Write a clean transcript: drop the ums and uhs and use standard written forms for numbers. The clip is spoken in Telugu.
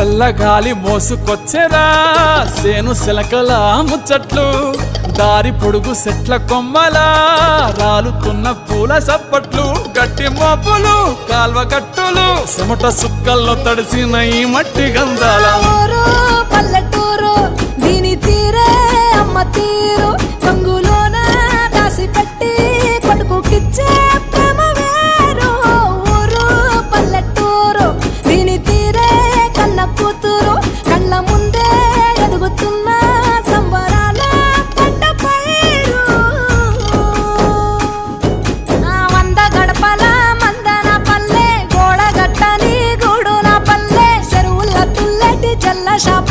చల్లగాలి మోసుకొచ్చెరా సేను శిలకల ముచ్చట్లు దారి పొడుగు సెట్ల కొమ్మలా రాలుతున్న పూల సప్పట్లు గట్టి మోపులు కాల్వ గట్టులు చెమట సుక్కల్లో తడిసిన ఈ మట్టి గంధాల పల్లెటూరు దీని తీరే అమ్మ తీరు రంగులోన దాసి పెట్టి కొడుకుకిచ్చే ప్రేమ వేరు ఊరు పల్లెటూరు దీని తీరే కన్న కూతురు కళ్ళ ముందే ఎదుగుతున్న సంబరాల పంట పైరు వంద గడపల మందన పల్లె గోడ గట్టని గూడు నా పల్లె చెరువుల తుల్లటి జల్ల షాప్